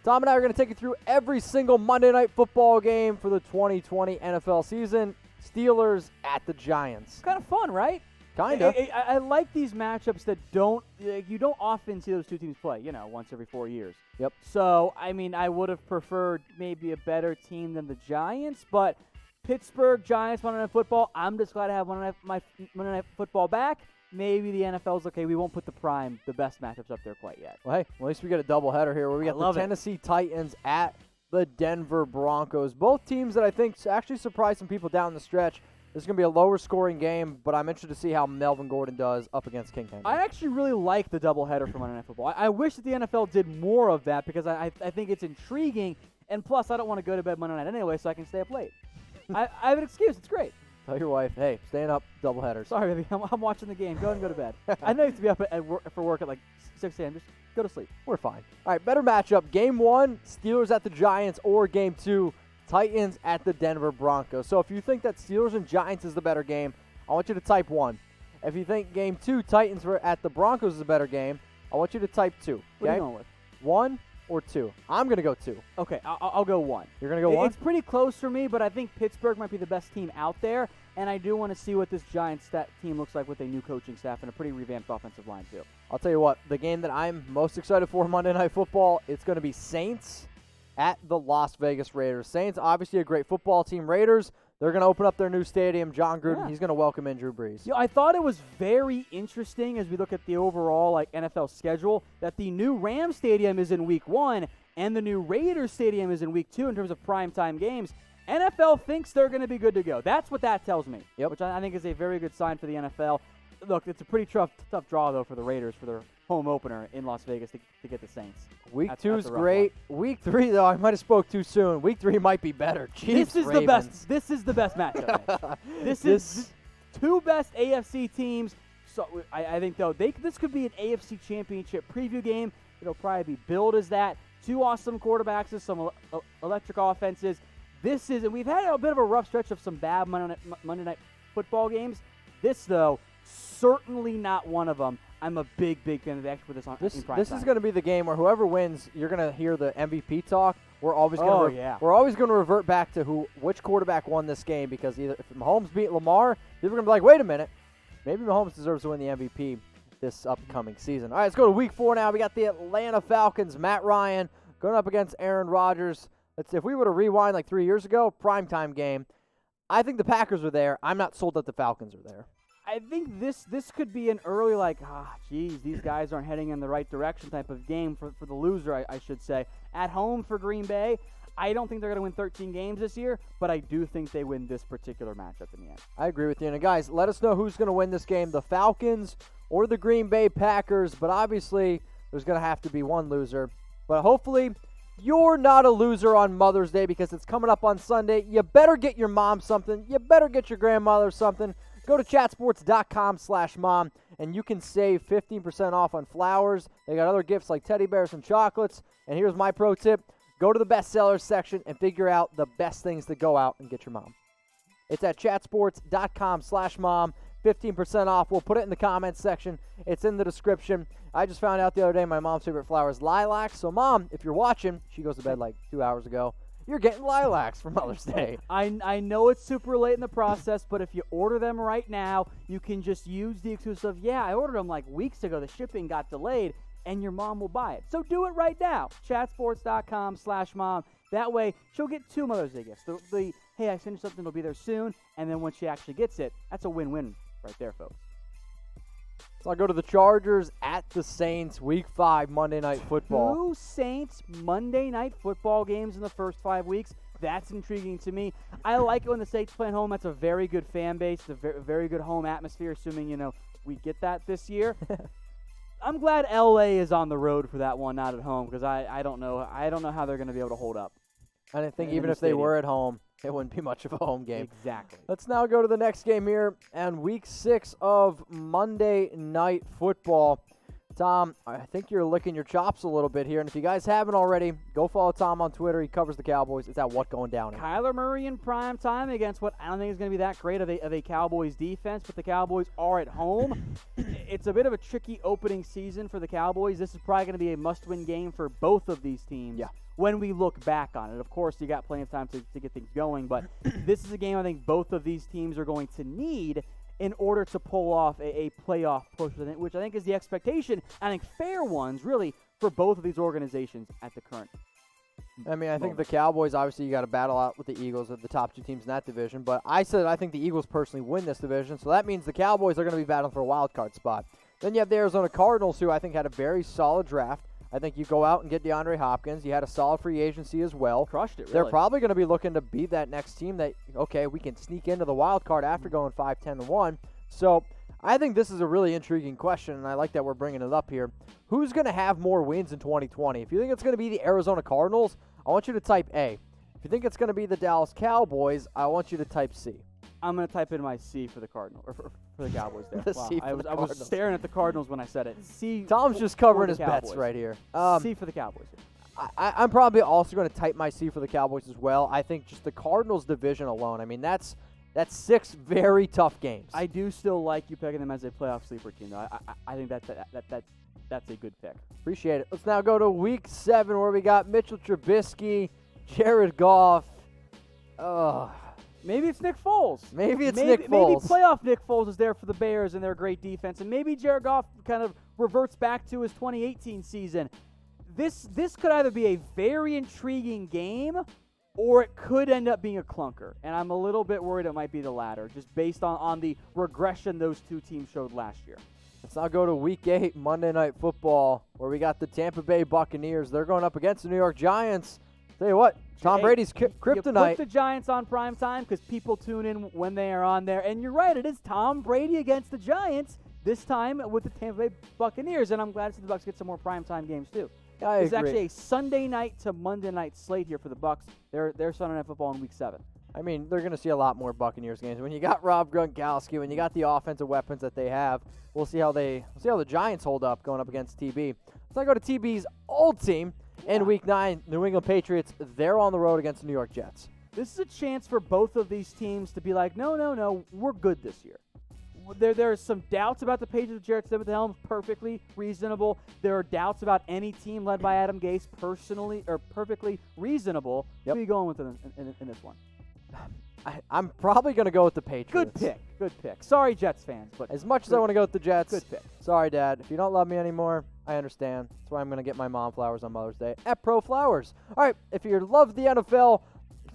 Tom and I are going to take you through every single Monday Night Football game for the 2020 NFL season. Steelers at the Giants. Kind of fun, right? Kind of. I like these matchups that you don't often see those two teams play, once every 4 years. Yep. So, I would have preferred maybe a better team than the Giants, but Pittsburgh, Giants, Monday Night Football, I'm just glad to have Monday Night Football back. Maybe the NFL's okay. We won't put the best matchups up there quite yet. Well, hey, at least we get a doubleheader here where we got the Tennessee Titans at the Denver Broncos. Both teams that I think actually surprised some people down the stretch. This is going to be a lower scoring game, but I'm interested to see how Melvin Gordon does up against King Henry. I actually really like the doubleheader for Monday Night Football. I wish that the NFL did more of that because I think it's intriguing, and plus I don't want to go to bed Monday night anyway, so I can stay up late. I have an excuse. It's great. Tell your wife, hey, staying up, doubleheaders. Sorry, baby. I'm watching the game. Go ahead and go to bed. I know you have to be up for work at like 6 a.m. Just go to sleep. We're fine. All right, better matchup. Game 1, Steelers at the Giants, or Game 2, Titans at the Denver Broncos. So if you think that Steelers and Giants is the better game, I want you to type 1. If you think Game 2, Titans at the Broncos is a better game, I want you to type 2. Okay? What are you going with? 1 or 2? I'm going to go 2. Okay, I'll go 1. You're going to go 1? It's pretty close for me, but I think Pittsburgh might be the best team out there, and I do want to see what this Giants team looks like with a new coaching staff and a pretty revamped offensive line, too. I'll tell you what, the game that I'm most excited for Monday Night Football, it's going to be Saints at the Las Vegas Raiders. Saints, obviously a great football team. Raiders, they're going to open up their new stadium. John Gruden, he's going to welcome in Drew Brees. I thought it was very interesting as we look at the overall NFL schedule that the new Rams Stadium is in Week 1 and the new Raiders Stadium is in Week 2 in terms of primetime games. NFL thinks they're going to be good to go. That's what that tells me, which I think is a very good sign for the NFL. Look, it's a pretty tough draw, though, for the Raiders for their home opener in Las Vegas to get the Saints. Week 2 is great. Week 3, though, I might have spoke too soon. Week 3 might be better. Chiefs, This is Ravens. the best. This is the best matchup. This is two best AFC teams. So I think though this could be an AFC Championship preview game. It'll probably be billed as that. Two awesome quarterbacks with some electric offenses. And we've had a bit of a rough stretch of some bad Monday Night Football games. This, though, certainly not one of them. I'm a big fan of the extra with this in prime This time. is going to be the game where whoever wins, you're going to hear the MVP talk. We're always going to revert back to which quarterback won this game, because either if Mahomes beat Lamar, people are going to be like, wait a minute, maybe Mahomes deserves to win the MVP this upcoming season. All right, let's go to Week 4 now. We got the Atlanta Falcons, Matt Ryan, going up against Aaron Rodgers. If we were to rewind like 3 years ago, primetime game, I think the Packers are there. I'm not sold that the Falcons are there. I think this could be an early these guys aren't heading in the right direction type of game for the loser, I should say. At home for Green Bay, I don't think they're going to win 13 games this year, but I do think they win this particular matchup in the end. I agree with you. And guys, let us know who's going to win this game, the Falcons or the Green Bay Packers. But obviously, there's going to have to be one loser. But hopefully, you're not a loser on Mother's Day, because it's coming up on Sunday. You better get your mom something. You better get your grandmother something. Go to chatsports.com/mom, and you can save 15% off on flowers. They got other gifts like teddy bears and chocolates. And here's my pro tip. Go to the bestsellers section and figure out the best things to go out and get your mom. It's at chatsports.com/mom. 15% off. We'll put it in the comments section. It's in the description. I just found out the other day my mom's favorite flower is lilacs. So, Mom, if you're watching, she goes to bed like 2 hours ago. You're getting lilacs for Mother's Day. I know it's super late in the process, but if you order them right now, you can just use the excuse of, I ordered them like weeks ago. The shipping got delayed, and your mom will buy it. So do it right now. Chatsports.com/mom. That way, she'll get 2 Mother's Day gifts. The hey, I finished something, it'll be there soon. And then when she actually gets it, that's a win-win right there, folks. So I'll go to the Chargers at the Saints, Week 5, Monday Night Football. 2 Saints Monday Night Football games in the first 5 weeks. That's intriguing to me. I like it when the Saints play at home. That's a very good fan base, a very good home atmosphere, assuming, we get that this year. I'm glad LA is on the road for that one, not at home, because I don't know how they're going to be able to hold up. I think even if they were at home, it wouldn't be much of a home game. Exactly. Let's now go to the next game here, and Week 6 of Monday Night Football. Tom, I think you're licking your chops a little bit here, and if you guys haven't already, go follow Tom on Twitter. He covers the Cowboys. It's at What Going Down. Kyler Murray in prime time against what I don't think is going to be that great of a Cowboys defense, but the Cowboys are at home. It's a bit of a tricky opening season for the Cowboys. This is probably going to be a must-win game for both of these teams. Yeah. When we look back on it. Of course, you got plenty of time to get things going, but this is a game I think both of these teams are going to need in order to pull off a playoff push, which I think is the expectation. I think fair ones, really, for both of these organizations at the current I think the Cowboys, obviously, you got to battle out with the Eagles, the top two teams in that division. But I said I think the Eagles personally win this division, so that means the Cowboys are going to be battling for a wild card spot. Then you have the Arizona Cardinals, who I think had a very solid draft. I think you go out and get DeAndre Hopkins. You had a solid free agency as well. Crushed it, really. They're probably going to be looking to be that next team that, okay, we can sneak into the wild card after going 5-10-1. So I think this is a really intriguing question, and I like that we're bringing it up here. Who's going to have more wins in 2020? If you think it's going to be the Arizona Cardinals, I want you to type A. If you think it's going to be the Dallas Cowboys, I want you to type C. I'm going to type in my C for the Cardinals, or for the Cowboys there. The C for the I was staring at the Cardinals when I said it. C. Tom's just covering his Cowboys. bets right here. C for the Cowboys. I'm probably also going to type my C for the Cowboys as well. I think just the Cardinals division alone, I mean, that's 6 very tough games. I do still like you picking them as a playoff sleeper team, though. I think that's a good pick. Appreciate it. Let's now go to Week 7 where we got Mitchell Trubisky, Jared Goff. Maybe it's Nick Foles. Maybe Nick Foles. Maybe playoff Nick Foles is there for the Bears and their great defense, and maybe Jared Goff kind of reverts back to his 2018 season. This could either be a very intriguing game, or it could end up being a clunker, and I'm a little bit worried it might be the latter, just based on the regression those two teams showed last year. Let's now go to Week 8, Monday Night Football, where we got the Tampa Bay Buccaneers. They're going up against the New York Giants. Tell you what, Tom Brady's kryptonite. You put the Giants on prime time because people tune in when they are on there. And you're right, it is Tom Brady against the Giants, this time with the Tampa Bay Buccaneers. And I'm glad to see the Bucs get some more prime time games, too. It's actually a Sunday night to Monday night slate here for the Bucs. They're Sunday Night Football in Week 7. I mean, they're going to see a lot more Buccaneers games. When you got Rob Gronkowski, when you got the offensive weapons that they have, we'll see how the Giants hold up going up against TB. Let's now go to TB's old team. In Week 9, New England Patriots, they're on the road against the New York Jets. This is a chance for both of these teams to be like, no, we're good this year. There are some doubts about the Patriots with Jarrett Stidham at the helm, perfectly reasonable. There are doubts about any team led by Adam Gase, perfectly reasonable. Yep. Who are you going with in this one? I'm probably going to go with the Patriots. Good pick. Sorry, Jets fans, but as much as I want to go with the Jets, good pick. Sorry, Dad. If you don't love me anymore, I understand. That's why I'm going to get my mom flowers on Mother's Day at Pro Flowers. All right, if you love the NFL,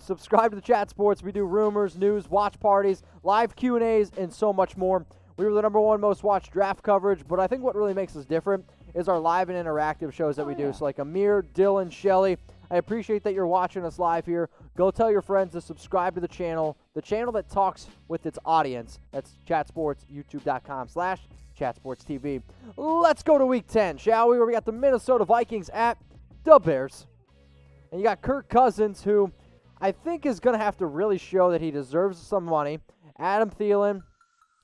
subscribe to the Chat Sports. We do rumors, news, watch parties, live Q&As, and so much more. We were the #1 most watched draft coverage, but I think what really makes us different is our live and interactive shows that we do. So like Amir, Dylan, Shelly, I appreciate that you're watching us live here. Go tell your friends to subscribe to the channel that talks with its audience. That's Chat Sports, youtube.com/ChatSportsTV. Let's go to Week 10, shall we? Where we got the Minnesota Vikings at the Bears. And you got Kirk Cousins, who I think is going to have to really show that he deserves some money. Adam Thielen,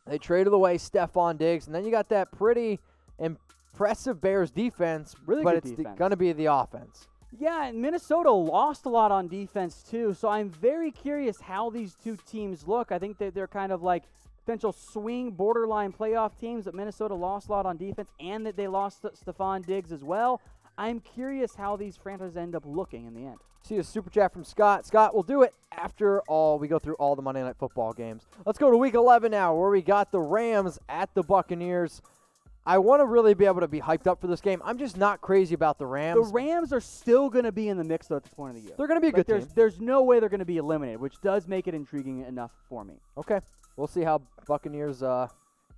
they traded away Stephon Diggs, and then you got that pretty impressive Bears defense, really but good it's defense. Going to be the offense. Yeah, and Minnesota lost a lot on defense, too, so I'm very curious how these two teams look. I think that they're kind of like potential swing borderline playoff teams, but Minnesota lost a lot on defense and that they lost Stephon Diggs as well. I'm curious how these franchises end up looking in the end. See a super chat from Scott. Scott, we'll do it after we go through all the Monday Night Football games. Let's go to Week 11 now, where we got the Rams at the Buccaneers. I want to really be able to be hyped up for this game. I'm just not crazy about the Rams. The Rams are still going to be in the mix, though, at this point of the year. They're going to be a good team. There's no way they're going to be eliminated, which does make it intriguing enough for me. Okay. We'll see how Buccaneers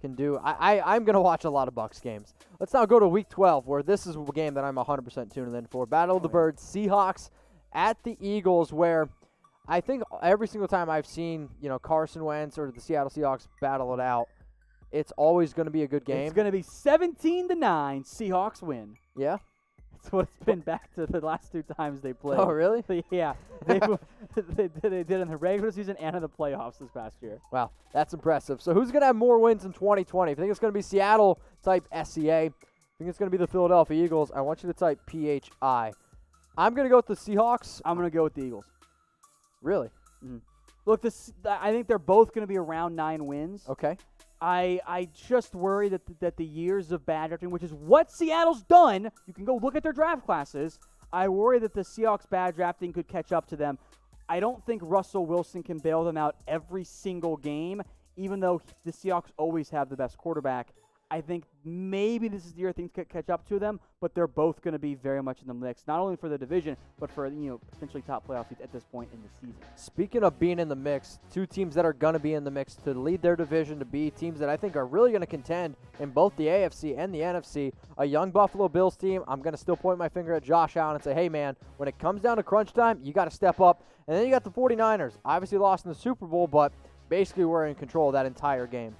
can do. I'm going to watch a lot of Bucs games. Let's now go to Week 12, where this is a game that I'm 100% tuning in for. Battle of the Birds, Seahawks at the Eagles, where I think every single time I've seen, Carson Wentz or the Seattle Seahawks battle it out, it's always going to be a good game. It's going to be 17-9. Seahawks win. Yeah? That's what it's been back to the last two times they played. Oh, really? Yeah. They did in the regular season and in the playoffs this past year. Wow, that's impressive. So who's going to have more wins in 2020? If you think it's going to be Seattle, type SCA. think it's going to be the Philadelphia Eagles. I want you to type PHI. I'm going to go with the Seahawks. I'm going to go with the Eagles. Really? Mm-hmm. Look, I think they're both going to be around 9 wins. Okay. I just worry that the years of bad drafting, which is what Seattle's done, you can go look at their draft classes. I worry that the Seahawks' bad drafting could catch up to them. I don't think Russell Wilson can bail them out every single game, even though the Seahawks always have the best quarterback. I think maybe this is the year things could catch up to them, but they're both going to be very much in the mix, not only for the division, but for potentially top playoff seeds at this point in the season. Speaking of being in the mix, 2 teams that are going to be in the mix to lead their division, to be teams that I think are really going to contend in both the AFC and the NFC. A young Buffalo Bills team, I'm going to still point my finger at Josh Allen and say, hey, man, when it comes down to crunch time, you got to step up. And then you got the 49ers. Obviously lost in the Super Bowl, but basically were in control of that entire game.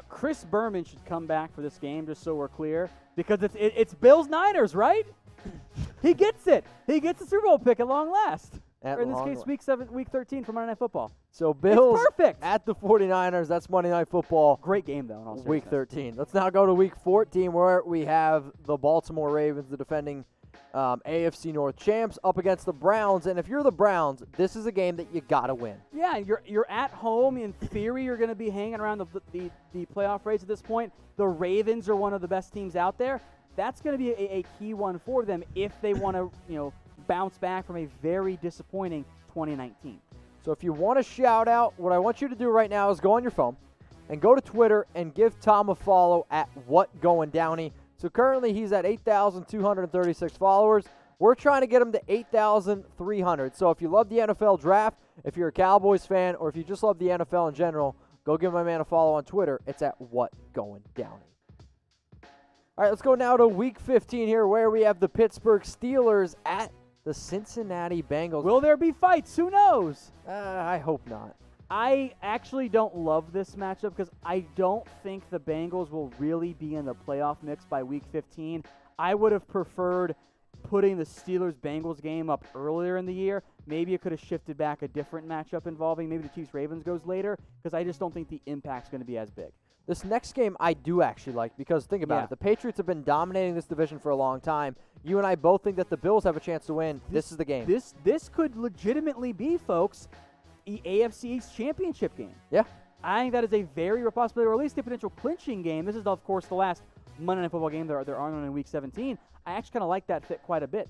Chris Berman should come back for this game, just so we're clear, because it's Bills-Niners, right? He gets it. He gets the Super Bowl pick at long last. Or in this case, Week 13 for Monday Night Football. So Bills perfect. At the 49ers. That's Monday Night Football. Great game, though. In all Week 13. Let's now go to Week 14, where we have the Baltimore Ravens, the defending AFC North champs, up against the Browns. And if you're the Browns, this is a game that you got to win. Yeah, you're at home. In theory, you're going to be hanging around the playoff race at this point. The Ravens are one of the best teams out there. That's going to be a key one for them if they want to, bounce back from a very disappointing 2019. So if you want to shout out, what I want you to do right now is go on your phone and go to Twitter and give Tom a follow at WhatGoingDowny. So currently he's at 8,236 followers. We're trying to get him to 8,300. So if you love the NFL draft, if you're a Cowboys fan, or if you just love the NFL in general, go give my man a follow on Twitter. It's at WhatGoingDowny. All right, let's go now to Week 15 here, where we have the Pittsburgh Steelers at the Cincinnati Bengals. Will there be fights? Who knows? I hope not. I actually don't love this matchup because I don't think the Bengals will really be in the playoff mix by Week 15. I would have preferred putting the Steelers-Bengals game up earlier in the year. Maybe it could have shifted back a different matchup involving maybe the Chiefs-Ravens goes later, because I just don't think the impact's going to be as big. This next game I do actually like, because think about it. The Patriots have been dominating this division for a long time. You and I both think that the Bills have a chance to win. This is the game. This could legitimately be, folks, the AFC East championship game. Yeah. I think that is a very real possibility, or at least a potential clinching game. This is, of course, the last Monday Night Football game there are on in Week 17. I actually kind of like that fit quite a bit.